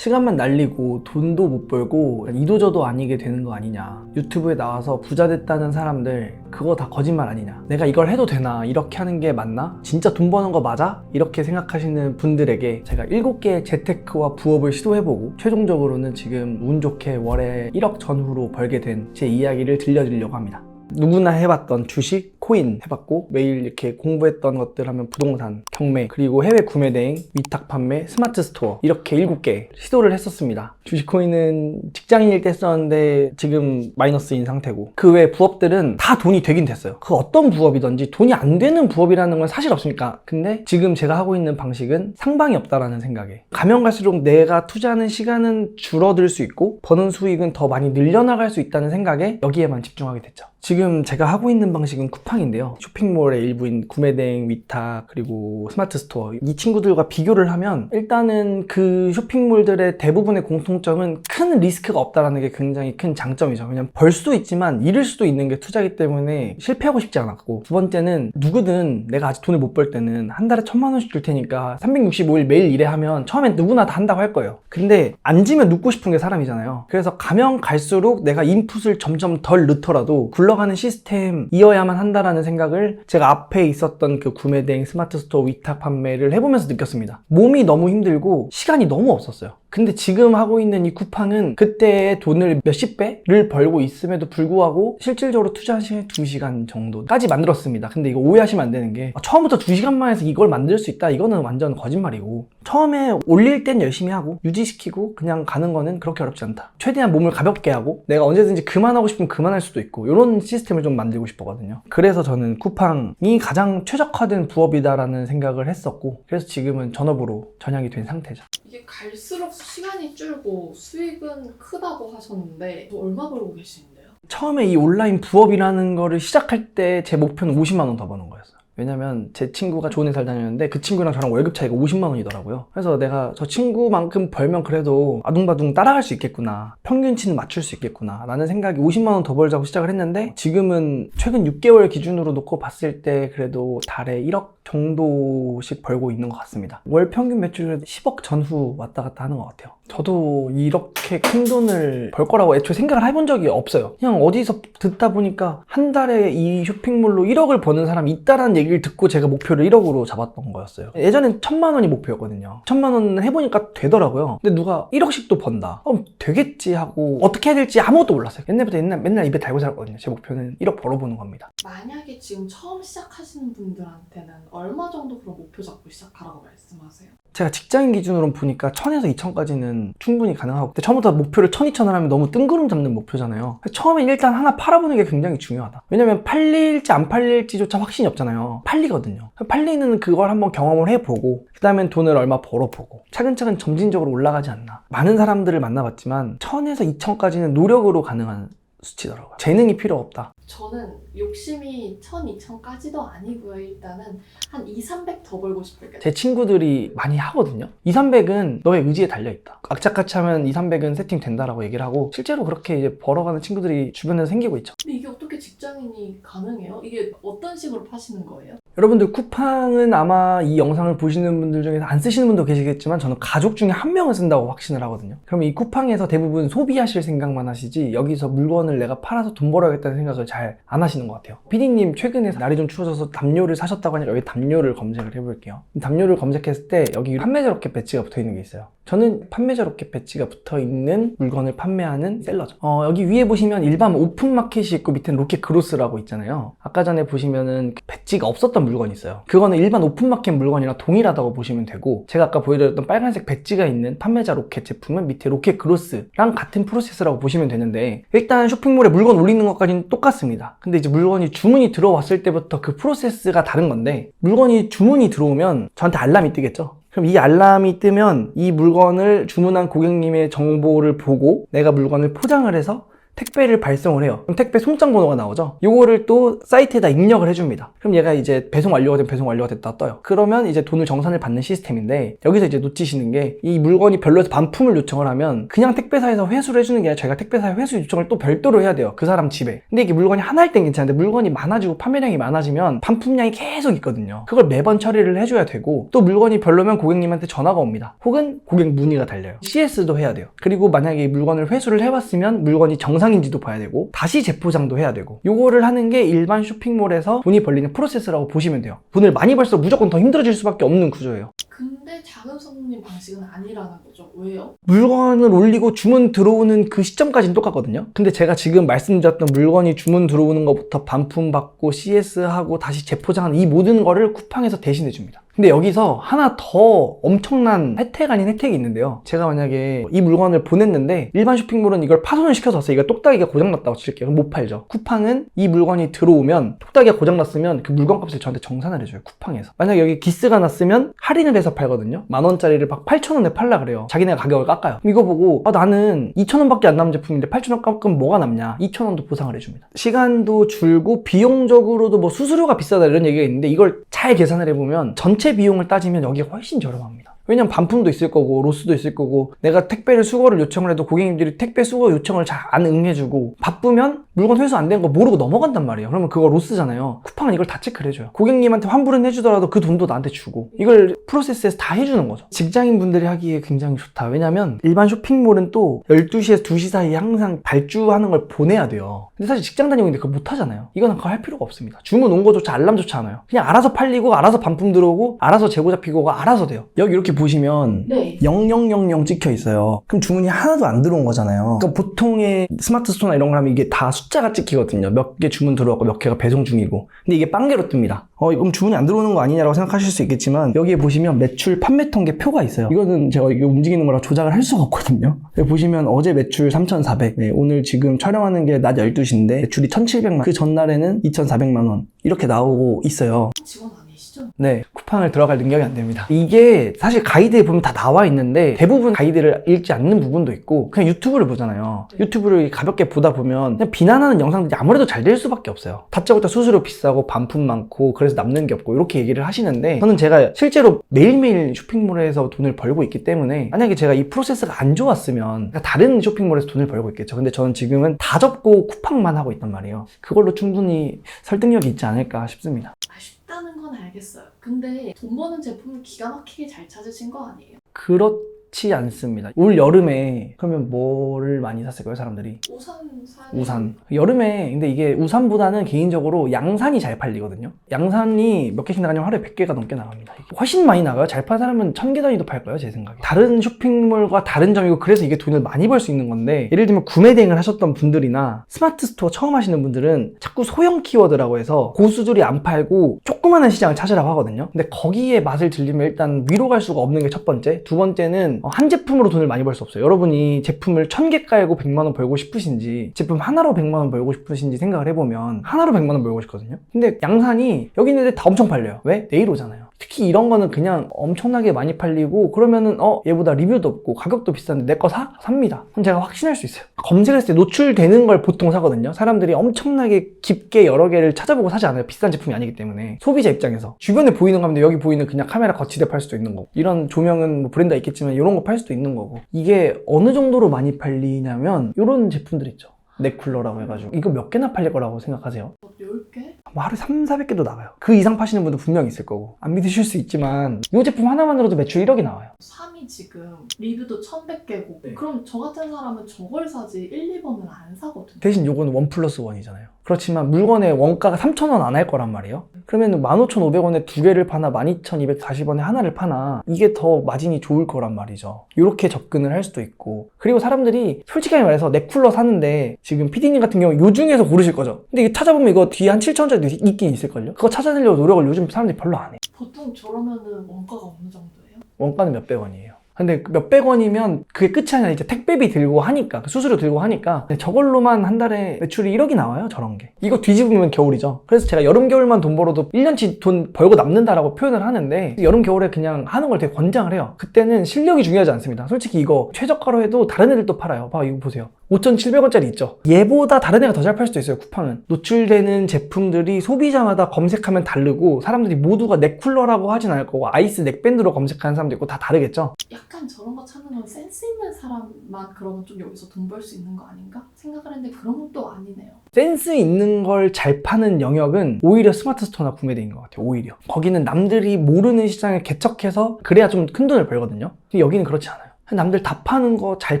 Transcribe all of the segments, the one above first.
시간만 날리고 돈도 못 벌고 이도저도 아니게 되는 거 아니냐. 유튜브에 나와서 부자 됐다는 사람들 그거 다 거짓말 아니냐. 내가 이걸 해도 되나? 이렇게 하는 게 맞나? 진짜 돈 버는 거 맞아? 이렇게 생각하시는 분들에게 제가 7개의 재테크와 부업을 시도해보고 최종적으로는 지금 운 좋게 월에 1억 전후로 벌게 된 제 이야기를 들려드리려고 합니다. 누구나 해봤던 주식, 코인 해봤고 매일 이렇게 공부했던 것들 하면 부동산, 경매, 그리고 해외 구매 대행, 위탁 판매, 스마트 스토어 이렇게 7개 시도를 했었습니다. 주식, 코인은 직장인일 때 썼는데 지금 마이너스인 상태고 그 외 부업들은 다 돈이 되긴 됐어요. 그 어떤 부업이든지 돈이 안 되는 부업이라는 건 사실 없으니까. 근데 지금 제가 하고 있는 방식은 상방이 없다라는 생각에 가면 갈수록 내가 투자하는 시간은 줄어들 수 있고 버는 수익은 더 많이 늘려나갈 수 있다는 생각에 여기에만 집중하게 됐죠. 지금 제가 하고 있는 방식은 쿠팡인데요. 쇼핑몰의 일부인 구매대행, 위탁, 그리고 스마트 스토어 이 친구들과 비교를 하면 일단은 그 쇼핑몰들의 대부분의 공통점은 큰 리스크가 없다는 게 굉장히 큰 장점이죠. 왜냐면 벌 수도 있지만 잃을 수도 있는 게 투자이기 때문에 실패하고 싶지 않았고, 두 번째는 누구든 내가 아직 돈을 못 벌 때는 한 달에 1,000만 원씩 줄 테니까 365일 매일 일해 하면 처음엔 누구나 다 한다고 할 거예요. 근데 앉으면 눕고 싶은 게 사람이잖아요. 그래서 가면 갈수록 내가 인풋을 점점 덜 넣더라도 굴러가는 시스템이어야만 한다라는 생각을 제가 앞에 있었던 그 구매대행, 스마트 스토어, 위탁 판매를 해보면서 느꼈습니다. 몸이 너무 힘들고 시간이 너무 없었어요. 근데 지금 하고 있는 이 쿠팡은 그때의 돈을 몇십 배를 벌고 있음에도 불구하고 실질적으로 투자한 시간이 2시간 정도까지 만들었습니다. 근데 이거 오해하시면 안 되는 게 처음부터 2시간만 해서 이걸 만들 수 있다? 이거는 완전 거짓말이고, 처음에 올릴 땐 열심히 하고 유지시키고 그냥 가는 거는 그렇게 어렵지 않다. 최대한 몸을 가볍게 하고 내가 언제든지 그만하고 싶으면 그만할 수도 있고 이런 시스템을 좀 만들고 싶었거든요. 그래서 저는 쿠팡이 가장 최적화된 부업이다라는 생각을 했었고, 그래서 지금은 전업으로 전향이 된 상태죠. 이게 갈수록 시간이 줄고 수익은 크다고 하셨는데 얼마 벌고 계시는데요? 처음에 이 온라인 부업이라는 거를 시작할 때 제 목표는 50만 원 더 버는 거였어요. 왜냐면 제 친구가 좋은 회사를 다녔는데 그 친구랑 저랑 월급 차이가 50만 원이더라고요. 그래서 내가 저 친구만큼 벌면 그래도 아둥바둥 따라갈 수 있겠구나, 평균치는 맞출 수 있겠구나 라는 생각이 50만 원 더 벌자고 시작을 했는데, 지금은 최근 6개월 기준으로 놓고 봤을 때 그래도 달에 1억 정도씩 벌고 있는 것 같습니다. 월 평균 매출은 10억 전후 왔다 갔다 하는 것 같아요. 저도 이렇게 큰 돈을 벌 거라고 애초에 생각을 해본 적이 없어요. 그냥 어디서 듣다 보니까 한 달에 이 쇼핑몰로 1억을 버는 사람이 있다라는 얘기를 듣고 제가 목표를 1억으로 잡았던 거였어요. 예전엔 1,000만 원이 목표였거든요. 1,000만 원 해보니까 되더라고요. 근데 누가 1억씩도 번다? 그럼 되겠지 하고 어떻게 해야 될지 아무것도 몰랐어요. 옛날부터 맨날 입에 달고 살았거든요. 제 목표는 1억 벌어보는 겁니다. 만약에 지금 처음 시작하시는 분들한테는 얼마 정도 그런 목표 잡고 시작하라고 말씀하세요? 제가 직장인 기준으로 보니까 1,000에서 2,000까지는 충분히 가능하고, 근데 처음부터 목표를 1,000, 2,000을 하면 너무 뜬구름 잡는 목표잖아요. 처음엔 일단 하나 팔아보는 게 굉장히 중요하다. 왜냐면 팔릴지 안 팔릴지조차 확신이 없잖아요. 팔리거든요. 팔리는 그걸 한번 경험을 해보고 그 다음엔 돈을 얼마 벌어보고 차근차근 점진적으로 올라가지 않나. 많은 사람들을 만나봤지만 1,000에서 2,000까지는 노력으로 가능한 수치더라고요. 재능이 필요 없다. 저는 욕심이 1,000, 2,000까지도 아니고요. 일단은 한 2, 300 더 벌고 싶을게요. 제 친구들이 많이 하거든요. 2, 300은 너의 의지에 달려있다. 악착같이 하면 2, 300은 세팅된다라고 얘기를 하고 실제로 그렇게 이제 벌어가는 친구들이 주변에서 생기고 있죠. 근데 이게 어떻게 직장인이 가능해요? 이게 어떤 식으로 파시는 거예요? 여러분들 쿠팡은 아마 이 영상을 보시는 분들 중에서 안 쓰시는 분도 계시겠지만 저는 가족 중에 한 명은 쓴다고 확신을 하거든요. 그럼 이 쿠팡에서 대부분 소비하실 생각만 하시지 여기서 물건을 내가 팔아서 돈 벌어야겠다는 생각을 잘 안 하시는 것 같아요. PD님 최근에 날이 좀 추워져서 담요를 사셨다고 하니까 여기 담요를 검색을 해볼게요. 담요를 검색했을 때 여기 판매자 로켓 배지가 붙어있는 게 있어요. 저는 판매자 로켓 배지가 붙어있는 물건을 판매하는 셀러죠. 여기 위에 보시면 일반 오픈 마켓이 있고 밑에는 로켓 그로스라고 있잖아요. 아까 전에 보시면은 배지가 없었던 물건이 있어요. 그거는 일반 오픈 마켓 물건이랑 동일하다고 보시면 되고, 제가 아까 보여드렸던 빨간색 배지가 있는 판매자 로켓 제품은 밑에 로켓 그로스랑 같은 프로세스라고 보시면 되는데, 일단 쇼핑몰에 물건 올리는 것까지는 똑같습니다. 근데 이제 물건이 주문이 들어왔을 때부터 그 프로세스가 다른 건데, 물건이 주문이 들어오면 저한테 알람이 뜨겠죠. 그럼 이 알람이 뜨면 이 물건을 주문한 고객님의 정보를 보고 내가 물건을 포장을 해서 택배를 발송을 해요. 그럼 택배 송장 번호가 나오죠. 요거를 또 사이트에다 입력을 해줍니다. 그럼 얘가 이제 배송 완료가 되면 배송 완료가 됐다 떠요. 그러면 이제 돈을 정산을 받는 시스템인데, 여기서 이제 놓치시는 게, 이 물건이 별로에서 반품을 요청을 하면 그냥 택배사에서 회수를 해주는 게 아니라 저희가 택배사에 회수 요청을 또 별도로 해야 돼요. 그 사람 집에. 근데 이게 물건이 하나일 땐 괜찮은데 물건이 많아지고 판매량이 많아지면 반품량이 계속 있거든요. 그걸 매번 처리를 해줘야 되고, 또 물건이 별로면 고객님한테 전화가 옵니다. 혹은 고객 문의가 달려요. CS도 해야 돼요. 그리고 만약에 이 물건을 회수를 해왔으면 물건이 정상인지도 봐야 되고, 다시 재포장도 해야 되고, 요거를 하는 게 일반 쇼핑몰에서 돈이 벌리는 프로세스라고 보시면 돼요. 돈을 많이 벌수록 무조건 더 힘들어질 수밖에 없는 구조예요. 근데 작은 손님 방식은 아니라는 거죠. 왜요? 물건을 올리고 주문 들어오는 그 시점까지는 똑같거든요. 근데 제가 지금 말씀드렸던 물건이 주문 들어오는 것부터 반품받고 CS하고 다시 재포장하는 이 모든 거를 쿠팡에서 대신해 줍니다. 근데 여기서 하나 더 엄청난 혜택 아닌 혜택이 있는데요. 제가 만약에 이 물건을 보냈는데 일반 쇼핑몰은 이걸 파손을 시켜서 왔어요. 이거 똑딱이가 고장났다고 칠게요. 그럼 못 팔죠. 쿠팡은 이 물건이 들어오면 똑딱이가 고장났으면 그 물건값을 저한테 정산을 해줘요. 쿠팡에서. 만약에 여기 기스가 났으면 할인을 해서 팔거든요. 10,000원짜리를 막 8,000원에 팔라 그래요. 자기네가 가격을 깎아요. 그럼 이거 보고 나는 2,000원밖에 안 남은 제품인데 8,000원 깎으면 뭐가 남냐? 2,000원도 보상을 해줍니다. 시간도 줄고 비용적으로도 뭐 수수료가 비싸다 이런 얘기가 있는데, 이걸 잘 계산을 해보면 전체 비용을 따지면 여기가 훨씬 저렴합니다. 왜냐면 반품도 있을 거고 로스도 있을 거고, 내가 택배를 수거를 요청을 해도 고객님들이 택배 수거 요청을 잘 안 응해주고, 바쁘면 물건 회수 안 된 거 모르고 넘어간단 말이에요. 그러면 그거 로스잖아요. 쿠팡은 이걸 다 체크를 해줘요. 고객님한테 환불은 해주더라도 그 돈도 나한테 주고, 이걸 프로세스에서 다 해주는 거죠. 직장인분들이 하기에 굉장히 좋다. 왜냐면 일반 쇼핑몰은 또 12시에서 2시 사이에 항상 발주하는 걸 보내야 돼요. 근데 사실 직장 다니고 있는데 그거 못 하잖아요. 이거는 그거 할 필요가 없습니다. 주문 온 거조차 알람조차 안 와요. 그냥 알아서 팔리고, 알아서 반품 들어오고, 알아서 재고 잡히고가 알아서 돼요. 여기 이렇게 보시면 네. 0000 찍혀 있어요. 그럼 주문이 하나도 안 들어온 거잖아요. 그러니까 보통의 스마트 스토어나 이런 걸 하면 이게 다 숫자가 찍히거든요. 몇 개 주문 들어왔고 몇 개가 배송 중이고. 근데 이게 빵개로 뜹니다. 그럼 주문이 안 들어오는 거 아니냐라고 생각하실 수 있겠지만, 여기에 보시면 매출 판매 통계 표가 있어요. 이거는 제가 이게 움직이는 거라 조작을 할 수가 없거든요. 여기 보시면 어제 매출 3,400, 네, 오늘 지금 촬영하는 게 낮 12시인데 매출이 1,700만, 그 전날에는 2,400만 원 이렇게 나오고 있어요. 직원 아니시죠? 네, 쿠팡을 들어갈 능력이 안 됩니다. 이게 사실 가이드에 보면 다 나와 있는데, 대부분 가이드를 읽지 않는 부분도 있고 그냥 유튜브를 보잖아요. 유튜브를 가볍게 보다 보면 그냥 비난하는 영상들이 아무래도 잘 될 수밖에 없어요. 다짜고짜 수수료 비싸고 반품 많고 그래서 남는 게 없고 이렇게 얘기를 하시는데, 저는 제가 실제로 매일매일 쇼핑몰에서 돈을 벌고 있기 때문에, 만약에 제가 이 프로세스가 안 좋았으면 다른 쇼핑몰에서 돈을 벌고 있겠죠. 근데 저는 지금은 다 접고 쿠팡만 하고 있단 말이에요. 그걸로 충분히 설득력이 있지 않을까 싶습니다. 쉽다는 건 알겠어요. 근데 돈 버는 제품을 기가 막히게 잘 찾으신 거 아니에요? 그렇지 않습니다. 올 여름에 그러면 뭐를 많이 샀을까요, 사람들이? 우산 사야 우산. 여름에, 근데 이게 우산보다는 개인적으로 양산이 잘 팔리거든요. 양산이 몇 개씩 나가냐면 하루에 100개가 넘게 나갑니다. 이게 훨씬 많이 나가요. 잘 파는 사람은 1000개 단위도 팔 거예요, 제 생각에. 다른 쇼핑몰과 다른 점이고, 그래서 이게 돈을 많이 벌 수 있는 건데, 예를 들면 구매 대행을 하셨던 분들이나 스마트 스토어 처음 하시는 분들은 자꾸 소형 키워드라고 해서 고수들이 안 팔고 조그마한 시장을 찾으라고 하거든요. 근데 거기에 맛을 들리면 일단 위로 갈 수가 없는 게 첫 번째. 두 번째는 한 제품으로 돈을 많이 벌 수 없어요. 여러분이 제품을 1000개 깔고 100만 원 벌고 싶으신지, 제품 하나로 100만 원 벌고 싶으신지 생각을 해보면 하나로 100만 원 벌고 싶거든요. 근데 양산이 여기 있는데 다 엄청 팔려요. 왜? 내일 오잖아요. 특히 이런 거는 그냥 엄청나게 많이 팔리고, 그러면은 얘보다 리뷰도 없고 가격도 비싼데 내 거 사? 삽니다. 그럼 제가 확신할 수 있어요. 검색했을 때 노출되는 걸 보통 사거든요. 사람들이 엄청나게 깊게 여러 개를 찾아보고 사지 않아요. 비싼 제품이 아니기 때문에. 소비자 입장에서 주변에 보이는 건데 여기 보이는 그냥 카메라 거치대 팔 수도 있는 거고, 이런 조명은 뭐 브랜드가 있겠지만 이런 거 팔 수도 있는 거고. 이게 어느 정도로 많이 팔리냐면 이런 제품들 있죠. 넥쿨러라고 해가지고 이거 몇 개나 팔릴 거라고 생각하세요? 10개? 뭐 하루에 3,400개도 나가요. 그 이상 파시는 분도 분명히 있을 거고, 안 믿으실 수 있지만 이 제품 하나만으로도 매출 1억이 나와요. 3이 지금 리뷰도 1100개고 네. 그럼 저 같은 사람은 저걸 사지 1, 2번은 안 사거든요. 대신 요거는 1+1이잖아요. 그렇지만 물건의 원가가 3,000원 안 할 거란 말이에요. 그러면 15,500원에 두 개를 파나 12,240원에 하나를 파나 이게 더 마진이 좋을 거란 말이죠. 이렇게 접근을 할 수도 있고, 그리고 사람들이 솔직하게 말해서 넥쿨러 사는데, 지금 PD님 같은 경우 요 중에서 고르실 거죠. 근데 이게 찾아보면 이거 뒤에 한 7,000원짜리 있긴 있을걸요? 그거 찾아내려고 노력을 요즘 사람들이 별로 안 해. 보통 저러면은 원가가 어느 정도예요? 원가는 몇백 원이에요. 근데 몇백 원이면 그게 끝이 아니라 이제 택배비 들고 하니까, 수수료 들고 하니까 저걸로만 한 달에 매출이 1억이 나와요, 저런 게. 이거 뒤집으면 겨울이죠. 그래서 제가 여름 겨울만 돈 벌어도 1년치 돈 벌고 남는다라고 표현을 하는데, 여름 겨울에 그냥 하는 걸 되게 권장을 해요. 그때는 실력이 중요하지 않습니다. 솔직히 이거 최저가로 해도 다른 애들도 팔아요. 봐, 이거 보세요. 5,700원짜리 있죠. 얘보다 다른 애가 더 잘 팔 수도 있어요. 쿠팡은 노출되는 제품들이 소비자마다 검색하면 다르고, 사람들이 모두가 넥쿨러라고 하진 않을 거고 아이스 넥밴드로 검색하는 사람도 있고 다 다르겠죠. 약간 저런 거 찾는 건 센스 있는 사람만 그러면 좀 여기서 돈 벌 수 있는 거 아닌가 생각을 했는데 그런 건 또 아니네요. 센스 있는 걸 잘 파는 영역은 오히려 스마트 스토어나 구매대인 것 같아요. 오히려 거기는 남들이 모르는 시장을 개척해서 그래야 좀 큰 돈을 벌거든요. 근데 여기는 그렇지 않아요. 남들 다 파는 거 잘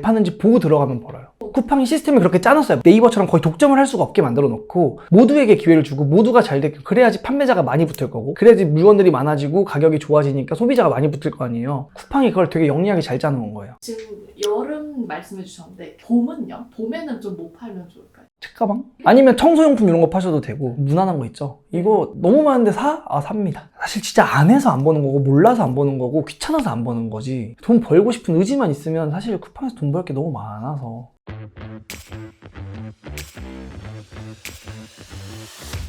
파는지 보고 들어가면 벌어요. 쿠팡이 시스템을 그렇게 짜놨어요. 네이버처럼 거의 독점을 할 수가 없게 만들어 놓고 모두에게 기회를 주고 모두가 잘 되게, 그래야지 판매자가 많이 붙을 거고, 그래야지 물건들이 많아지고 가격이 좋아지니까 소비자가 많이 붙을 거 아니에요. 쿠팡이 그걸 되게 영리하게 잘 짜놓은 거예요. 지금 여름 말씀해 주셨는데 봄은요? 봄에는 좀 뭐 팔면 좋을까요? 책가방? 아니면 청소용품 이런 거 파셔도 되고, 무난한 거 있죠. 이거 너무 많은데 사? 아, 삽니다. 사실 진짜 안 해서 안 버는 거고, 몰라서 안 버는 거고, 귀찮아서 안 버는 거지. 돈 벌고 싶은 의지만 있으면 사실 쿠팡에서 돈 벌 게 너무 많아서.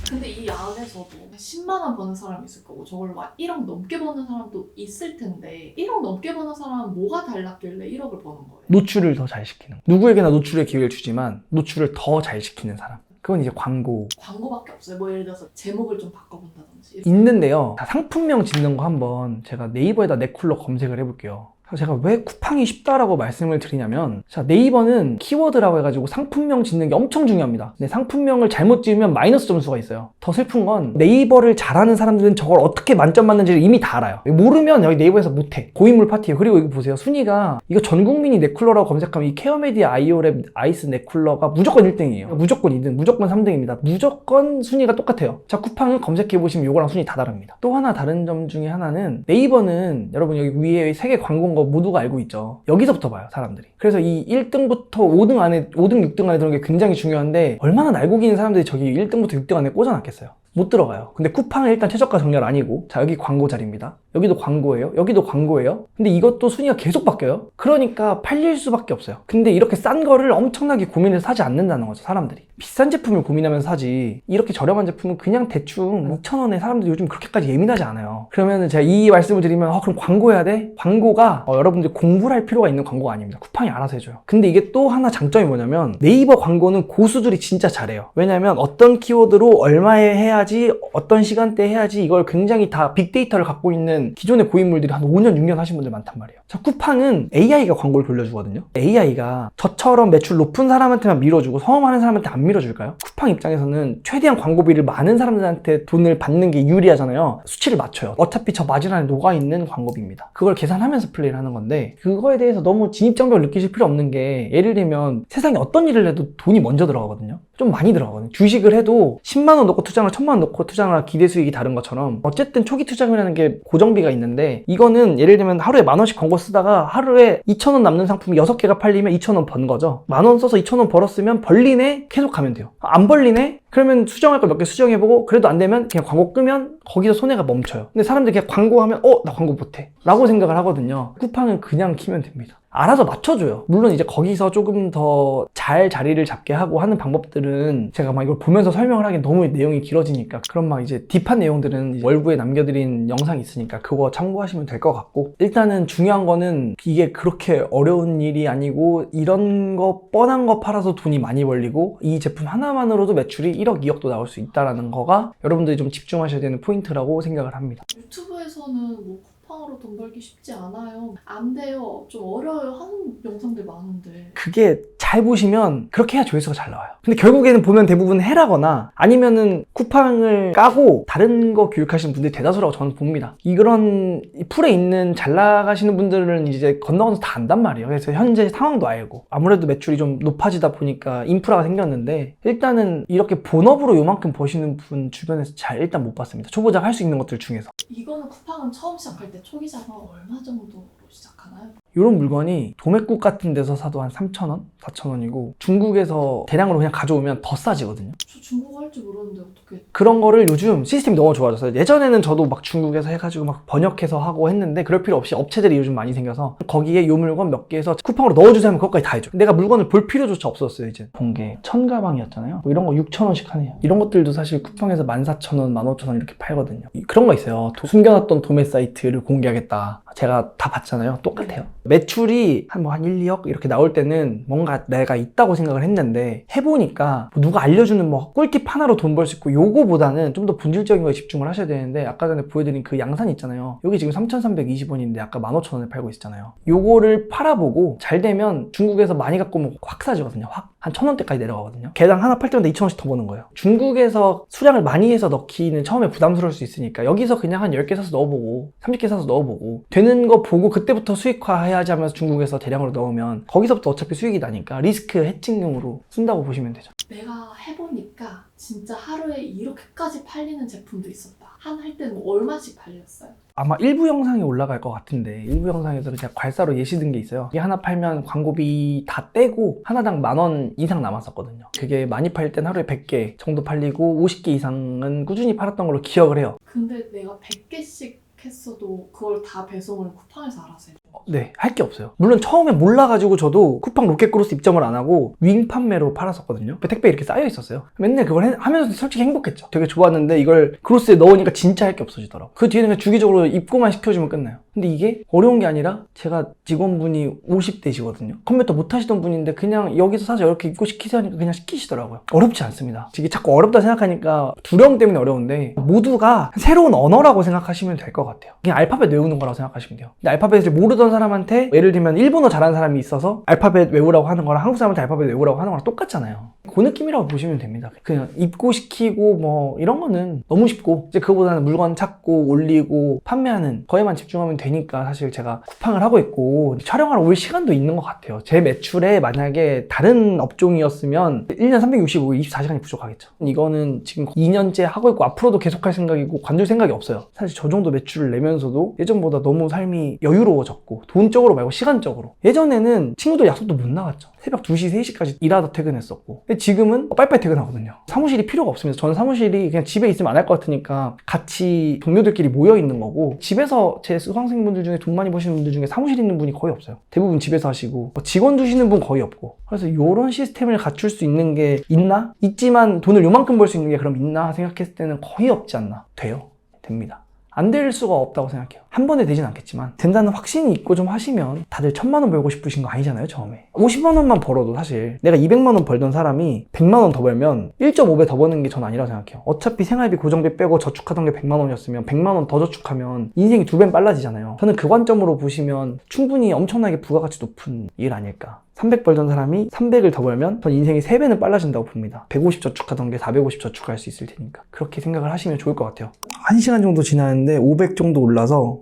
근데 이 안에서도 10만 원 버는 사람이 있을 거고 저걸 막 1억 넘게 버는 사람도 있을 텐데 1억 넘게 버는 사람은 뭐가 달랐길래 1억을 버는 거예요? 노출을 더 잘 시키는 거. 누구에게나 노출의 기회를 주지만 노출을 더 잘 시키는 사람. 그건 이제 광고. 광고밖에 없어요. 뭐 예를 들어서 제목을 좀 바꿔본다든지. 있는데요. 상품명 짓는 거 한번 제가 네이버에다 넥쿨러 검색을 해볼게요. 제가 왜 쿠팡이 쉽다라고 말씀을 드리냐면, 자, 네이버는 키워드라고 해가지고 상품명 짓는 게 엄청 중요합니다. 근데 상품명을 잘못 지으면 마이너스 점수가 있어요. 더 슬픈 건 네이버를 잘하는 사람들은 저걸 어떻게 만점 맞는지를 이미 다 알아요. 모르면 여기 네이버에서 못해. 고인물 파티예요. 그리고 이거 보세요. 순위가, 이거 전 국민이 넥쿨러라고 검색하면 이 케어메디아 아이오랩 아이스 넥쿨러가 무조건 1등이에요. 무조건 2등, 무조건 3등입니다. 무조건 순위가 똑같아요. 자, 쿠팡을 검색해보시면 이거랑 순위 다 다릅니다. 또 하나 다른 점 중에 하나는, 네이버는 여러분 여기 위에 3개 광고인 거 모두가 알고 있죠. 여기서부터 봐요, 사람들이. 그래서 이 1등부터 5등 안에, 5등, 6등 안에 들어오는 게 굉장히 중요한데, 얼마나 날고기는 사람들이 저기 1등부터 6등 안에 꽂아놨겠어요. 못 들어가요. 근데 쿠팡은 일단 최저가 정렬 아니고, 자, 여기 광고 자리입니다. 여기도 광고예요. 여기도 광고예요. 근데 이것도 순위가 계속 바뀌어요. 그러니까 팔릴 수밖에 없어요. 근데 이렇게 싼 거를 엄청나게 고민해서 사지 않는다는 거죠, 사람들이. 비싼 제품을 고민하면서 사지, 이렇게 저렴한 제품은 그냥 대충 6,000원에 사람들이 요즘 그렇게까지 예민하지 않아요. 그러면 제가 이 말씀을 드리면, 그럼 광고해야 돼? 광고가 여러분들 공부를 할 필요가 있는 광고가 아닙니다. 쿠팡이 알아서 해줘요. 근데 이게 또 하나 장점이 뭐냐면, 네이버 광고는 고수들이 진짜 잘해요. 왜냐면 어떤 키워드로 얼마에 해야지, 어떤 시간대에 해야지, 이걸 굉장히 다 빅데이터를 갖고 있는 기존의 고인물들이 한 5년, 6년 하신 분들 많단 말이에요. 자, 쿠팡은 AI가 광고를 돌려주거든요. AI가 저처럼 매출 높은 사람한테만 밀어주고 성공하는 사람한테 안 밀어줄까요? 쿠팡 입장에서는 최대한 광고비를 많은 사람들한테 돈을 받는 게 유리하잖아요. 수치를 맞춰요. 어차피 저 마진 안에 녹아있는 광고비입니다. 그걸 계산하면서 플레이를 하는 건데, 그거에 대해서 너무 진입장벽을 느끼실 필요 없는 게, 예를 들면 세상에 어떤 일을 해도 돈이 먼저 들어가거든요. 좀 많이 들어가거든요. 주식을 해도 10만 원 넣고 투자를 1,000만 원 넣고 투자를 기대 수익이 다른 것처럼, 어쨌든 초기 투자금이라는 게 고정비가 있는데, 이거는 예를 들면 하루에 10,000원씩 광고 쓰다가 하루에 2,000원 남는 상품이 6개가 팔리면 2,000원 번 거죠. 10,000원 써서 2,000원 벌었으면 벌리네? 계속 가면 돼요. 안 벌리네? 그러면 수정할 거 몇 개 수정해보고, 그래도 안 되면 그냥 광고 끄면 거기서 손해가 멈춰요. 근데 사람들이 그냥 광고하면 나 광고 못해 라고 생각을 하거든요. 쿠팡은 그냥 키면 됩니다. 알아서 맞춰줘요. 물론 이제 거기서 조금 더 잘 자리를 잡게 하고 하는 방법들은 제가 막 이걸 보면서 설명을 하기엔 너무 내용이 길어지니까, 그런 막 이제 딥한 내용들은 월부에 남겨드린 영상이 있으니까 그거 참고하시면 될 것 같고, 일단은 중요한 거는 이게 그렇게 어려운 일이 아니고, 이런 거 뻔한 거 팔아서 돈이 많이 벌리고 이 제품 하나만으로도 매출이 1억, 2억도 나올 수 있다는 거가 여러분들이 좀 집중하셔야 되는 포인트라고 생각을 합니다. 유튜브에서는 뭐 쿠팡으로 돈 벌기 쉽지 않아요, 안 돼요, 좀 어려워요 하는 영상들 많은데, 그게 잘 보시면 그렇게 해야 조회수가 잘 나와요. 근데 결국에는 보면 대부분 해라거나 아니면은 쿠팡을 까고 다른 거 교육하시는 분들이 대다수라고 저는 봅니다. 이런 풀에 있는 잘 나가시는 분들은 이제 건너가서 다 안단 말이에요. 그래서 현재 상황도 알고, 아무래도 매출이 좀 높아지다 보니까 인프라가 생겼는데, 일단은 이렇게 본업으로 요만큼 버시는 분 주변에서 잘 일단 못 봤습니다. 초보자가 할 수 있는 것들 중에서. 이거는 쿠팡은 처음 시작할 때 초기 자금 얼마 정도로 시작하나요? 이런 물건이 도매국 같은 데서 사도 한 3,000원? 4,000원이고, 중국에서 대량으로 그냥 가져오면 더 싸지거든요. 저 중국어 할 줄 모르는데 어떻게. 그런 거를 요즘 시스템이 너무 좋아졌어요. 예전에는 저도 막 중국에서 해가지고 막 번역해서 하고 했는데, 그럴 필요 없이 업체들이 요즘 많이 생겨서 거기에 요 물건 몇 개 해서 쿠팡으로 넣어주세요 하면 그것까지 다 해줘. 내가 물건을 볼 필요조차 없었어요. 이제 본 게 1,000가방이었잖아요. 뭐 이런 거 6,000원씩 하네요. 이런 것들도 사실 쿠팡에서 14,000원, 15,000원 이렇게 팔거든요. 그런 거 있어요. 숨겨놨던 도매 사이트를 공개하겠다. 제가 다 봤잖아요. 똑같아요. 매출이 한 1, 2억 이렇게 나올 때는 뭔가 내가 있다고 생각을 했는데 해보니까 뭐 누가 알려주는 뭐 꿀팁 하나로 돈 벌 수 있고 요거보다는 좀 더 본질적인 거에 집중을 하셔야 되는데 아까 전에 보여드린 그 양산 있잖아요. 여기 지금 3,320원인데 아까 15,000원에 팔고 있었잖아요. 요거를 팔아보고 잘 되면 중국에서 많이 갖고 오면 확 싸지거든요. 확. 한 1,000원대까지 내려가거든요. 개당 하나 팔 때마다 2,000원씩 더 버는 거예요. 중국에서 수량을 많이 해서 넣기는 처음에 부담스러울 수 있으니까 여기서 그냥 한 10개 사서 넣어보고 30개 사서 넣어보고 되는 거 보고 그때부터 수익화 해야지 하면서 중국에서 대량으로 넣으면 거기서부터 어차피 수익이 나니까 리스크 해칭용으로 쓴다고 보시면 되죠. 내가 해보니까 진짜 하루에 이렇게까지 팔리는 제품도 있었다. 한 할 때는 얼마씩 팔렸어요? 아마 일부 영상이 올라갈 것 같은데 일부 영상에서 제가 괄사로 예시든 게 있어요. 이게 하나 팔면 광고비 다 떼고 하나당 10,000원 이상 남았었거든요. 그게 많이 팔 땐 하루에 100개 정도 팔리고 50개 이상은 꾸준히 팔았던 걸로 기억을 해요. 근데 내가 100개씩 했어도 그걸 다 배송을 쿠팡에서 알아서 해줘. 네, 할 게 없어요. 물론 처음에 몰라가지고 저도 쿠팡 로켓크로스 입점을 안 하고 윙 판매로 팔았었거든요. 택배 이렇게 쌓여 있었어요. 맨날 그걸 하면서 솔직히 행복했죠. 되게 좋았는데 이걸 크로스에 넣으니까 진짜 할 게 없어지더라고요. 그 뒤에는 그냥 주기적으로 입고만 시켜주면 끝나요. 근데 이게 어려운 게 아니라 제가 직원분이 50대시거든요. 컴퓨터 못 하시던 분인데 그냥 여기서 사서 이렇게 입고 시키세요 하니까 그냥 시키시더라고요. 어렵지 않습니다. 이게 자꾸 어렵다 생각하니까 두려움 때문에 어려운데 모두가 새로운 언어라고 생각하시면 될 것 같아요. 그냥 알파벳 외우는 거라고 생각하시면 돼요. 근데 알파벳을 모르던 사람한테 예를 들면 일본어 잘하는 사람이 있어서 알파벳 외우라고 하는 거랑 한국 사람한테 알파벳 외우라고 하는 거랑 똑같잖아요. 그 느낌이라고 보시면 됩니다. 그냥 입고 시키고 뭐 이런 거는 너무 쉽고 이제 그거보다는 물건 찾고 올리고 판매하는 거에만 집중하면 되니까 사실 제가 쿠팡을 하고 있고 촬영하러 올 시간도 있는 것 같아요. 제 매출에 만약에 다른 업종이었으면 1년 365일 24시간이 부족하겠죠. 이거는 지금 2년째 하고 있고 앞으로도 계속할 생각이고 관둘 생각이 없어요. 사실 저 정도 매출을 내면서도 예전보다 너무 삶이 여유로워졌고 돈적으로 말고 시간적으로 예전에는 친구들 약속도 못 나갔죠. 새벽 2시, 3시까지 일하다 퇴근했었고 근데 지금은 빨리빨리 퇴근하거든요. 사무실이 필요가 없습니다. 저는 사무실이 그냥 집에 있으면 안 할 것 같으니까 같이 동료들끼리 모여 있는 거고 집에서 제 수강생분들 중에 돈 많이 버시는 분들 중에 사무실 있는 분이 거의 없어요. 대부분 집에서 하시고 직원 두시는 분 거의 없고 그래서 이런 시스템을 갖출 수 있는 게 있나? 있지만 돈을 요만큼 벌 수 있는 게 그럼 있나 생각했을 때는 거의 없지 않나? 돼요. 됩니다. 안 될 수가 없다고 생각해요. 한 번에 되진 않겠지만 된다는 확신이 있고 좀 하시면 다들 1,000만 원 벌고 싶으신 거 아니잖아요. 처음에 50만 원만 벌어도 사실 내가 200만 원 벌던 사람이 100만 원 더 벌면 1.5배 더 버는 게 전 아니라고 생각해요. 어차피 생활비 고정비 빼고 저축하던 게 100만 원이었으면 100만 원 더 저축하면 인생이 2배 빨라지잖아요. 저는 그 관점으로 보시면 충분히 엄청나게 부가가치 높은 일 아닐까. 300 벌던 사람이 300을 더 벌면 전 인생이 3배는 빨라진다고 봅니다. 150 저축하던 게 450 저축할 수 있을 테니까 그렇게 생각을 하시면 좋을 것 같아요. 1시간 정도 지났는데 500 정도 올라서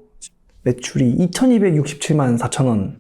매출이 2,267만 4천원.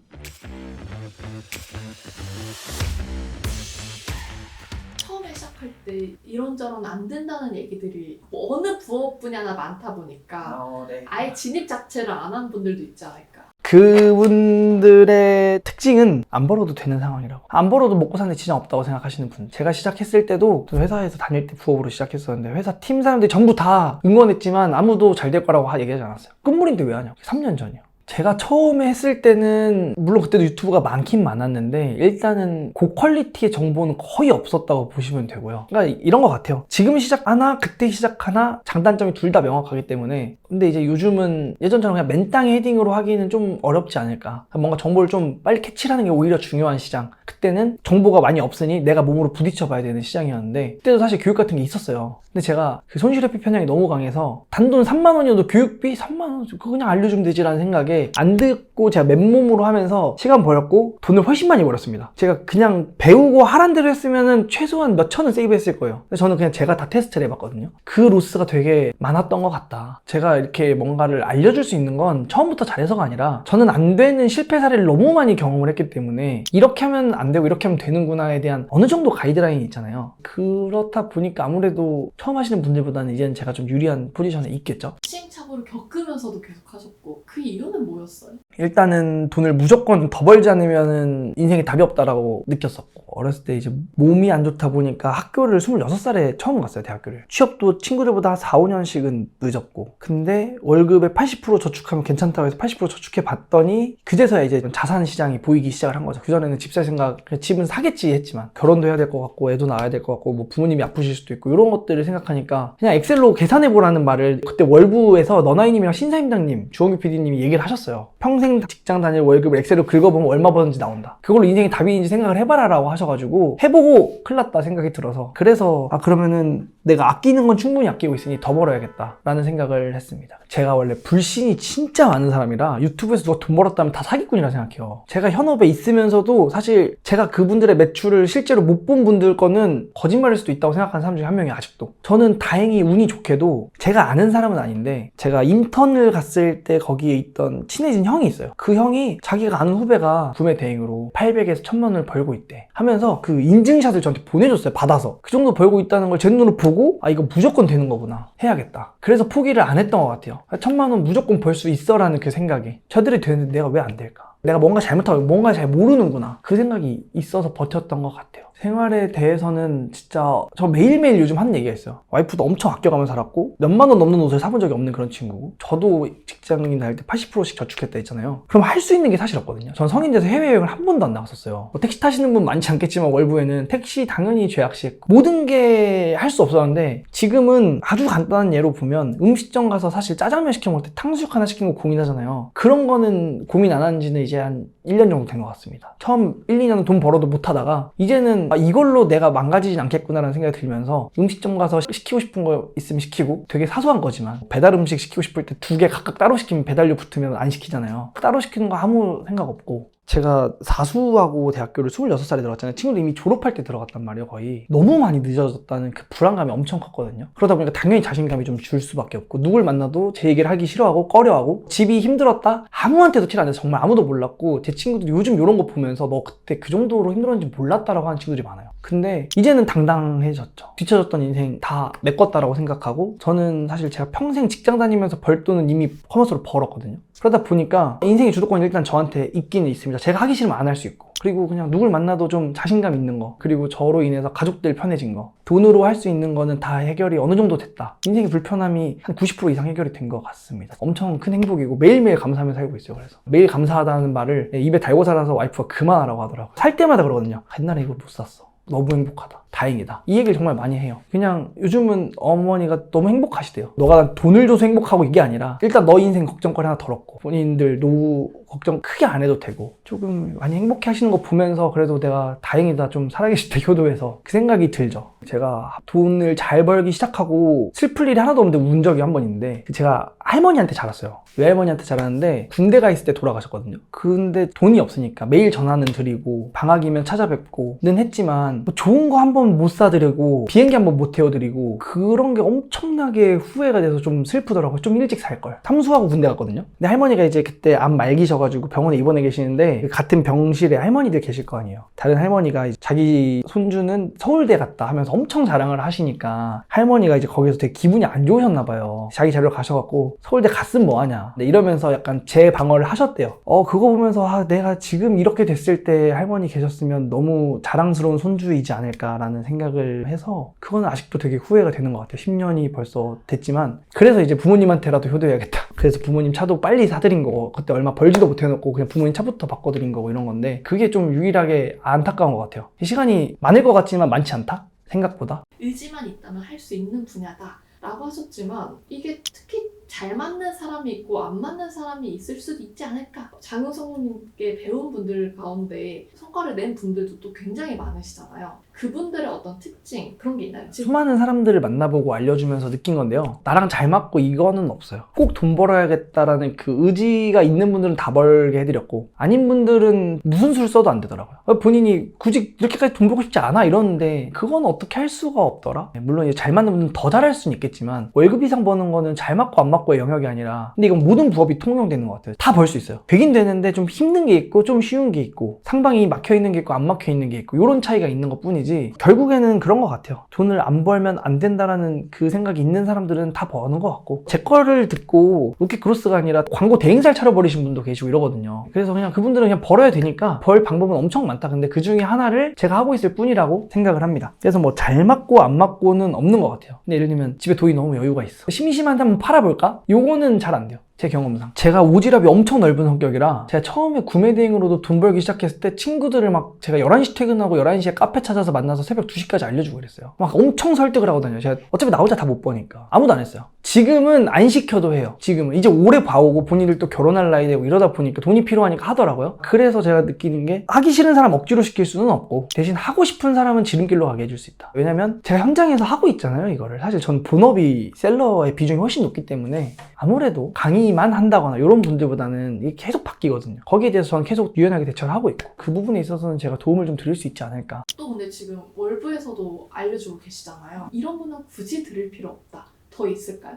처음에 시작할 때 이런저런 안 된다는 얘기들이 뭐 어느 부업 분야나 많다 보니까 아예 진입 자체를 안 한 분들도 있지 않을까. 그분들의 특징은 안 벌어도 되는 상황이라고. 안 벌어도 먹고 사는 데 지장 없다고 생각하시는 분. 제가 시작했을 때도 회사에서 다닐 때 부업으로 시작했었는데 회사 팀 사람들이 전부 다 응원했지만 아무도 잘 될 거라고 얘기하지 않았어요. 끝물인데 왜 하냐고. 3년 전이요. 제가 처음에 했을 때는 물론 그때도 유튜브가 많긴 많았는데 일단은 고퀄리티의 정보는 거의 없었다고 보시면 되고요. 그러니까 이런 것 같아요. 지금 시작하나 그때 시작하나 장단점이 둘 다 명확하기 때문에 근데 이제 요즘은 예전처럼 그냥 맨땅에 헤딩으로 하기는 좀 어렵지 않을까. 뭔가 정보를 좀 빨리 캐치하는 게 오히려 중요한 시장. 그때는 정보가 많이 없으니 내가 몸으로 부딪혀 봐야 되는 시장이었는데 그때도 사실 교육 같은 게 있었어요. 근데 제가 그 손실회피 편향이 너무 강해서 단돈 3만 원이어도 교육비 3만 원 그거 그냥 알려주면 되지라는 생각에 안 듣고 제가 맨몸으로 하면서 시간 벌었고 돈을 훨씬 많이 벌었습니다. 제가 그냥 배우고 하란 대로 했으면은 최소한 몇 천은 세이브했을 거예요. 근데 저는 그냥 제가 다 테스트를 해봤거든요. 그 로스가 되게 많았던 것 같다. 제가 이렇게 뭔가를 알려줄 수 있는 건 처음부터 잘해서가 아니라 저는 안 되는 실패 사례를 너무 많이 경험을 했기 때문에 이렇게 하면 안 되고 이렇게 하면 되는구나에 대한 어느 정도 가이드라인이 있잖아요. 그렇다 보니까 아무래도 처음 하시는 분들보다는 이제는 제가 좀 유리한 포지션에 있겠죠. 시행착오를 겪으면서도 계속 하셨고 그 이유는 뭐였어요? 일단은 돈을 무조건 더 벌지 않으면 인생에 답이 없다라고 느꼈었고 어렸을 때 이제 몸이 안 좋다 보니까 학교를 26살에 처음 갔어요. 대학교를. 취업도 친구들보다 4, 5년씩은 늦었고 근데 월급의 80% 저축하면 괜찮다고 해서 80% 저축해 봤더니 그제서야 이제 자산 시장이 보이기 시작을 한 거죠. 그전에는 집 살 생각, 그냥 집은 사겠지 했지만 결혼도 해야 될 것 같고 애도 낳아야 될 것 같고 뭐 부모님이 아프실 수도 있고 이런 것들을 생각하니까 그냥 엑셀로 계산해보라는 말을 그때 월부에서 너나이님이랑 신사임당님, 주홍규 PD님이 얘기를 하셨어요. 하셨어요. 평생 직장 다닐 월급을 엑셀로 긁어보면 얼마 버는지 나온다. 그걸로 인생이 답인지 생각을 해봐라 라고 하셔가지고 해보고 큰일 났다 생각이 들어서, 그래서 그러면은 내가 아끼는 건 충분히 아끼고 있으니 더 벌어야겠다 라는 생각을 했습니다. 제가 원래 불신이 진짜 많은 사람이라 유튜브에서 누가 돈 벌었다면 다 사기꾼이라 생각해요. 제가 현업에 있으면서도 사실 제가 그분들의 매출을 실제로 못 본 분들 거는 거짓말일 수도 있다고 생각하는 사람 중에 한 명이 아직도. 저는 다행히 운이 좋게도 제가 아는 사람은 아닌데 제가 인턴을 갔을 때 거기에 있던 친해진 형이 있어요. 그 형이 자기가 아는 후배가 구매 대행으로 800에서 1000만 원을 벌고 있대 하면서 그 인증샷을 저한테 보내줬어요. 받아서. 그 정도 벌고 있다는 걸 제 눈으로 보고 이거 무조건 되는 거구나, 해야겠다. 그래서 포기를 안 했던 것 같아요. 1000만 원 무조건 벌 수 있어 라는 그 생각이 저들이 되는데 내가 왜 안 될까? 내가 뭔가 잘못하고 뭔가 잘 모르는구나, 그 생각이 있어서 버텼던 것 같아요. 생활에 대해서는 진짜 저 매일매일 요즘 하는 얘기가 있어요. 와이프도 엄청 아껴가면서 살았고 몇만 원 넘는 옷을 사본 적이 없는 그런 친구고, 저도 직장인 다닐 때 80%씩 저축했다 했잖아요. 그럼 할 수 있는 게 사실 없거든요. 전 성인 돼서 해외여행을 한 번도 안 나갔었어요. 택시 타시는 분 많지 않겠지만 월부에는 택시 당연히 죄악시했고 모든 게 할 수 없었는데, 지금은 아주 간단한 예로 보면 음식점 가서 사실 짜장면 시켜 먹을 때 탕수육 하나 시키는 거 고민하잖아요. 그런 거는 고민 안 한 지는 이제 한 1년 정도 된 것 같습니다. 처음 1, 2년은 돈 벌어도 못 하다가 이제는 이걸로 내가 망가지진 않겠구나라는 생각이 들면서 음식점 가서 시키고 싶은 거 있으면 시키고, 되게 사소한 거지만 배달 음식 시키고 싶을 때 2개 각각 따로 시키면 배달료 붙으면 안 시키잖아요. 따로 시키는 거 아무 생각 없고. 제가 사수하고 대학교를 26살에 들어갔잖아요. 친구도 이미 졸업할 때 들어갔단 말이에요. 거의 너무 많이 늦어졌다는 그 불안감이 엄청 컸거든요. 그러다 보니까 당연히 자신감이 좀 줄 수밖에 없고, 누굴 만나도 제 얘기를 하기 싫어하고 꺼려하고, 집이 힘들었다? 아무한테도 티 안 내서 정말 아무도 몰랐고, 제 친구들이 요즘 이런 거 보면서 너 그때 그 정도로 힘들었는지 몰랐다라고 하는 친구들이 많아요. 근데 이제는 당당해졌죠. 뒤쳐졌던 인생 다 메꿨다라고 생각하고, 저는 사실 제가 평생 직장 다니면서 벌 돈은 이미 커머스로 벌었거든요. 그러다 보니까 인생의 주도권이 일단 저한테 있기는 있습니다. 제가 하기 싫으면 안 할 수 있고, 그리고 그냥 누굴 만나도 좀 자신감 있는 거, 그리고 저로 인해서 가족들 편해진 거, 돈으로 할 수 있는 거는 다 해결이 어느 정도 됐다. 인생의 불편함이 한 90% 이상 해결이 된 것 같습니다. 엄청 큰 행복이고 매일매일 감사하며 살고 있어요. 그래서 매일 감사하다는 말을 입에 달고 살아서 와이프가 그만하라고 하더라고요. 살 때마다 그러거든요. 옛날에 이걸 못 샀어, 너무 행복하다, 다행이다, 이 얘기를 정말 많이 해요. 그냥 요즘은 어머니가 너무 행복하시대요. 너가 돈을 줘서 행복하고 이게 아니라 일단 너 인생 걱정거리 하나 덜 없고, 본인들 노후 걱정 크게 안 해도 되고, 조금 많이 행복해 하시는 거 보면서 그래도 내가 다행이다, 좀 살아계실 때 효도해서, 그 생각이 들죠. 제가 돈을 잘 벌기 시작하고 슬플 일이 하나도 없는데 운 적이 한 번 있는데, 제가 할머니한테 자랐어요. 외할머니한테 자랐는데 군대 가 있을 때 돌아가셨거든요. 근데 돈이 없으니까 매일 전화는 드리고 방학이면 찾아뵙고는 했지만, 뭐 좋은 거 한 번 못 사드리고 비행기 한 번 못 태워드리고, 그런 게 엄청나게 후회가 돼서 좀 슬프더라고요. 좀 일찍 살걸. 삼수하고 군대 갔거든요. 근데 할머니가 이제 그때 암 말기셔가지고 병원에 입원해 계시는데, 같은 병실에 할머니들 계실 거 아니에요. 다른 할머니가 이제 자기 손주는 서울대 갔다 하면서 엄청 자랑을 하시니까 할머니가 이제 거기서 되게 기분이 안 좋으셨나 봐요. 자기 자리로 가셔갖고 서울대 갔으면 뭐하냐, 네, 이러면서 약간 재방어를 하셨대요. 그거 보면서 내가 지금 이렇게 됐을 때 할머니 계셨으면 너무 자랑스러운 손주이지 않을까라는 생각을 해서, 그거는 아직도 되게 후회가 되는 것 같아요. 10년이 벌써 됐지만. 그래서 이제 부모님한테라도 효도해야겠다. 그래서 부모님 차도 빨리 사드린 거고, 그때 얼마 벌지도 못해놓고 그냥 부모님 차부터 바꿔드린 거고, 이런 건데, 그게 좀 유일하게 안타까운 것 같아요. 시간이 많을 것 같지만 많지 않다? 생각보다. 의지만 있다면 할 수 있는 분야다 라고 하셨지만, 이게 특히 잘 맞는 사람이 있고 안 맞는 사람이 있을 수도 있지 않을까. 장윤 성우님께 배운 분들 가운데 성과를 낸 분들도 또 굉장히 많으시잖아요. 그분들의 어떤 특징, 그런 게 있나요? 수많은 사람들을 만나보고 알려주면서 느낀 건데요, 나랑 잘 맞고 이거는 없어요. 꼭 돈 벌어야겠다라는 그 의지가 있는 분들은 다 벌게 해드렸고, 아닌 분들은 무슨 수를 써도 안 되더라고요. 본인이 굳이 이렇게까지 돈 벌고 싶지 않아 이러는데 그건 어떻게 할 수가 없더라. 물론 이제 잘 맞는 분들은 더 잘할 수는 있겠지만, 월급 이상 버는 거는 잘 맞고 안 맞고의 영역이 아니라, 근데 이건 모든 부업이 통용되는 것 같아요. 다 벌 수 있어요. 되긴 되는데 좀 힘든 게 있고 좀 쉬운 게 있고, 상방이 막혀있는 게 있고 안 막혀있는 게 있고, 이런 차이가 있는 것 뿐이지, 결국에는 그런 것 같아요. 돈을 안 벌면 안 된다라는 그 생각이 있는 사람들은 다 버는 것 같고, 제 거를 듣고 로켓크로스가 아니라 광고 대행사를 차려버리신 분도 계시고 이러거든요. 그래서 그냥 그분들은 그냥 벌어야 되니까 벌 방법은 엄청 많다. 근데 그 중에 하나를 제가 하고 있을 뿐이라고 생각을 합니다. 그래서 뭐 잘 맞고 안 맞고는 없는 것 같아요. 근데 예를 들면 집에 돈이 너무 여유가 있어, 심심한데 한번 팔아볼까? 요거는 잘 안 돼요. 제 경험상. 제가 오지랖이 엄청 넓은 성격이라 제가 처음에 구매 대행으로도 돈 벌기 시작했을 때 친구들을 막 제가 11시 퇴근하고 11시에 카페 찾아서 만나서 새벽 2시까지 알려주고 그랬어요. 막 엄청 설득을 하고 다녀요. 제가 어차피 나 혼자 다 못 버니까. 아무도 안 했어요. 지금은 안 시켜도 해요. 지금은 이제 오래 봐오고 본인들 또 결혼할 나이 되고 이러다 보니까 돈이 필요하니까 하더라고요. 그래서 제가 느끼는 게 하기 싫은 사람 억지로 시킬 수는 없고 대신 하고 싶은 사람은 지름길로 가게 해줄 수 있다. 왜냐면 제가 현장에서 하고 있잖아요, 이거를. 사실 전 본업이 셀러의 비중이 훨씬 높기 때문에 아무래도 강의만 한다거나 이런 분들보다는 이게 계속 바뀌거든요. 거기에 대해서 저는 계속 유연하게 대처를 하고 있고 그 부분에 있어서는 제가 도움을 좀 드릴 수 있지 않을까. 또 근데 지금 월부에서도 알려주고 계시잖아요. 이런 분은 굳이 들을 필요 없다. 더 있을까요?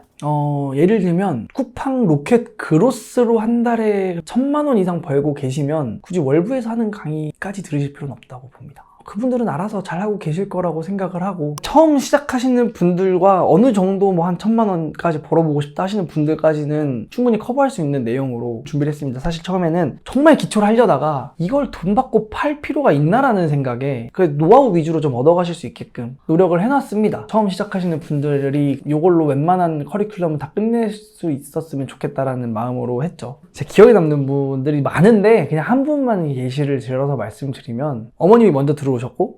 예를 들면 쿠팡 로켓 그로스로 한 달에 1,000만 원 이상 벌고 계시면 굳이 월부에서 하는 강의까지 들으실 필요는 없다고 봅니다. 그분들은 알아서 잘하고 계실 거라고 생각을 하고 처음 시작하시는 분들과 어느 정도 뭐 한 1,000만 원까지 벌어보고 싶다 하시는 분들까지는 충분히 커버할 수 있는 내용으로 준비를 했습니다. 사실 처음에는 정말 기초를 하려다가 이걸 돈 받고 팔 필요가 있나라는 생각에 그 노하우 위주로 좀 얻어가실 수 있게끔 노력을 해놨습니다. 처음 시작하시는 분들이 이걸로 웬만한 커리큘럼을 다 끝낼 수 있었으면 좋겠다라는 마음으로 했죠. 제 기억에 남는 분들이 많은데 그냥 한 분만 예시를 들어서 말씀드리면 어머님이 먼저 들어오셨고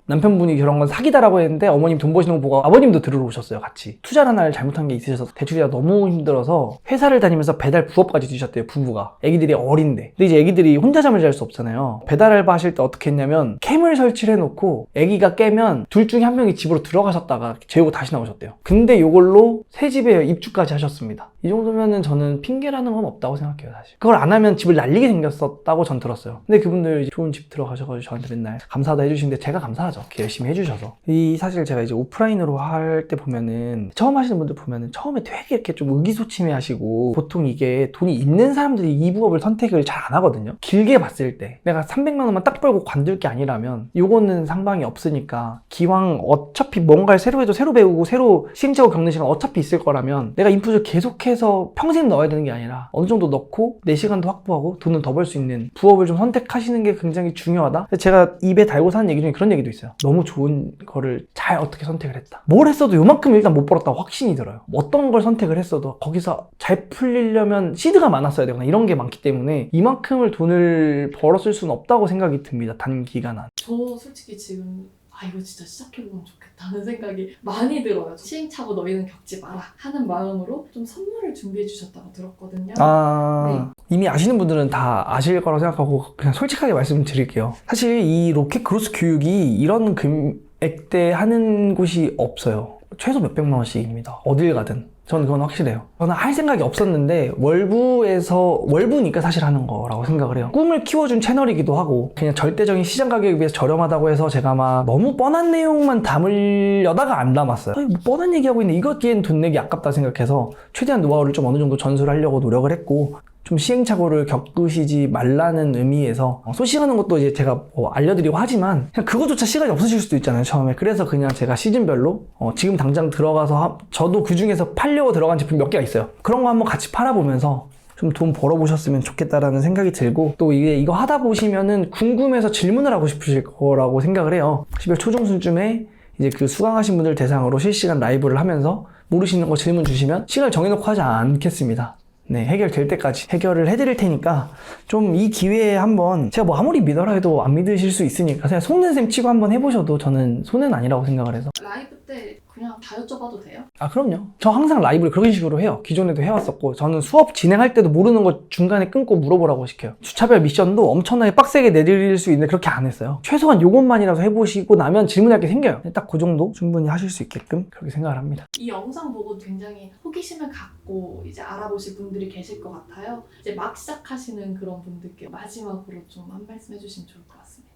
남편분이 저런 건 사기다라고 했는데 어머님 돈 버시는 거 보고 아버님도 들어오셨어요. 같이 투자를 하나를 잘못한 게 있으셔서 대출이가 너무 힘들어서 회사를 다니면서 배달 부업까지 뒤셨대요. 부부가. 애기들이 어린데. 근데 이제 애기들이 혼자 잠을 잘 수 없잖아요. 배달 알바 하실 때 어떻게 했냐면 캠을 설치를 해놓고 애기가 깨면 둘 중에 한 명이 집으로 들어가셨다가 재우고 다시 나오셨대요. 근데 이걸로 새 집에 입주까지 하셨습니다. 이 정도면은 저는 핑계라는 건 없다고 생각해요, 사실. 그걸 안 하면 집을 날리게 생겼었다고 전 들었어요. 근데 그분들 이제 좋은 집 들어가셔가지고 저한테 맨날 감사하다 해주시는데 제가 감사하죠. 이렇게 열심히 해주셔서. 사실 제가 이제 오프라인으로 할 때 보면은 처음 하시는 분들 보면은 처음에 되게 이렇게 좀 의기소침해 하시고 보통 이게 돈이 있는 사람들이 이 부업을 선택을 잘 안 하거든요. 길게 봤을 때 내가 300만 원만 딱 벌고 관둘 게 아니라면 요거는 상방이 없으니까 기왕 어차피 뭔가를 새로 해도 새로 배우고 새로 시행착오 겪는 시간 어차피 있을 거라면 내가 인풋을 계속해서 평생 넣어야 되는 게 아니라 어느 정도 넣고 내 시간도 확보하고 돈은 더 벌 수 있는 부업을 좀 선택하시는 게 굉장히 중요하다. 제가 입에 달고 사는 얘기 중에 그런 얘기도 있어요. 너무 좋은 거를 잘 어떻게 선택을 했다. 뭘 했어도 요만큼 일단 못 벌었다고 확신이 들어요. 어떤 걸 선택을 했어도 거기서 잘 풀리려면 시드가 많았어야 되거나 이런 게 많기 때문에 이만큼을 돈을 벌었을 수는 없다고 생각이 듭니다. 단기간 안. 저 솔직히 지금 이거 진짜 시작해보면 좋겠다는 생각이 많이 들어요. 시행착오 너희는 겪지 마라 하는 마음으로 좀 선물을 준비해 주셨다고 들었거든요. 네. 이미 아시는 분들은 다 아실 거라고 생각하고 그냥 솔직하게 말씀드릴게요. 사실 이 로켓 크로스 교육이 이런 금액대 하는 곳이 없어요. 최소 몇백만 원씩입니다. 어딜 가든. 저는 그건 확실해요. 저는 할 생각이 없었는데 월부니까 사실 하는 거라고 생각을 해요. 꿈을 키워준 채널이기도 하고 그냥 절대적인 시장 가격에 비해서 저렴하다고 해서 제가 막 너무 뻔한 내용만 담으려다가 안 담았어요. 뭐 뻔한 얘기하고 있는데 이거기엔 돈 내기 아깝다 생각해서 최대한 노하우를 좀 어느 정도 전수를 하려고 노력을 했고 좀 시행착오를 겪으시지 말라는 의미에서 소식하는 것도 이제 제가 알려드리고 하지만 그냥 그거조차 시간이 없으실 수도 있잖아요, 처음에. 그래서 그냥 제가 시즌별로 지금 당장 들어가서 저도 그 중에서 팔려고 들어간 제품 몇 개가 있어요. 그런 거 한번 같이 팔아보면서 좀 돈 벌어보셨으면 좋겠다라는 생각이 들고 또 이거 하다 보시면은 궁금해서 질문을 하고 싶으실 거라고 생각을 해요. 12월 초중순쯤에 이제 그 수강하신 분들 대상으로 실시간 라이브를 하면서 모르시는 거 질문 주시면 시간을 정해놓고 하지 않겠습니다. 네, 해결될 때까지 해결을 해드릴 테니까 좀 이 기회에 한번 제가 뭐 아무리 믿어라 해도 안 믿으실 수 있으니까 그냥 속는 셈 치고 한번 해보셔도 저는 손해는 아니라고 생각을 해서. 라이브 때 그냥 다 여쭤봐도 돼요? 그럼요. 저 항상 라이브를 그런 식으로 해요. 기존에도 해왔었고 저는 수업 진행할 때도 모르는 거 중간에 끊고 물어보라고 시켜요. 주차별 미션도 엄청나게 빡세게 내드릴 수 있는데 그렇게 안 했어요. 최소한 요것만이라도 해보시고 나면 질문할 게 생겨요. 딱 그 정도 충분히 하실 수 있게끔 그렇게 생각을 합니다. 이 영상 보고 굉장히 호기심을 갖고 이제 알아보실 분들이 계실 것 같아요. 이제 막 시작하시는 그런 분들께 마지막으로 좀 한 말씀 해주시면 좋을 것 같습니다.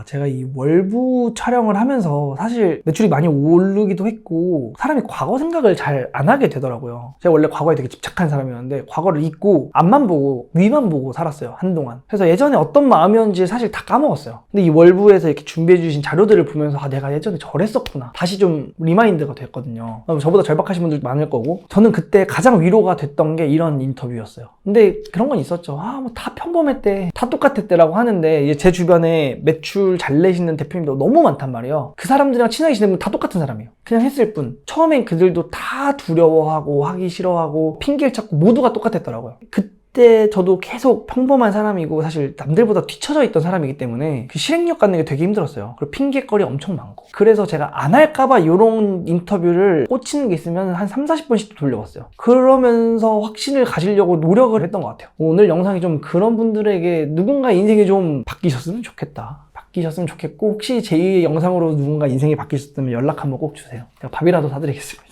제가 이 월부 촬영을 하면서 사실 매출이 많이 오르기도 했고 사람이 과거 생각을 잘 안 하게 되더라고요. 제가 원래 과거에 되게 집착한 사람이었는데 과거를 잊고 앞만 보고 위만 보고 살았어요, 한동안. 그래서 예전에 어떤 마음이었는지 사실 다 까먹었어요. 근데 이 월부에서 이렇게 준비해 주신 자료들을 보면서 내가 예전에 저랬었구나 다시 좀 리마인드가 됐거든요. 저보다 절박하신 분들도 많을 거고 저는 그때 가장 위로가 됐던 게 이런 인터뷰였어요. 근데 그런 건 있었죠. 뭐 다 평범했대, 다 똑같았대라고 하는데 이제 제 주변에 매출 잘 내시는 대표님도 너무 많단 말이에요. 그 사람들이랑 친하게 지내면 다 똑같은 사람이에요. 그냥 했을 뿐. 처음엔 그들도 다 두려워하고 하기 싫어하고 핑계를 찾고 모두가 똑같았더라고요. 그때 저도 계속 평범한 사람이고 사실 남들보다 뒤처져 있던 사람이기 때문에 그 실행력 갖는 게 되게 힘들었어요. 그리고 핑계거리 엄청 많고. 그래서 제가 안 할까봐 이런 인터뷰를 꽂히는 게 있으면 한 30-40번씩 돌려봤어요. 그러면서 확신을 가지려고 노력을 했던 것 같아요. 오늘 영상이 좀 그런 분들에게 누군가 인생이 좀 바뀌셨으면 좋겠다. 바뀌셨으면 좋겠고 혹시 제 영상으로 누군가 인생이 바뀌셨다면 연락 한번 꼭 주세요. 제가 밥이라도 사드리겠습니다.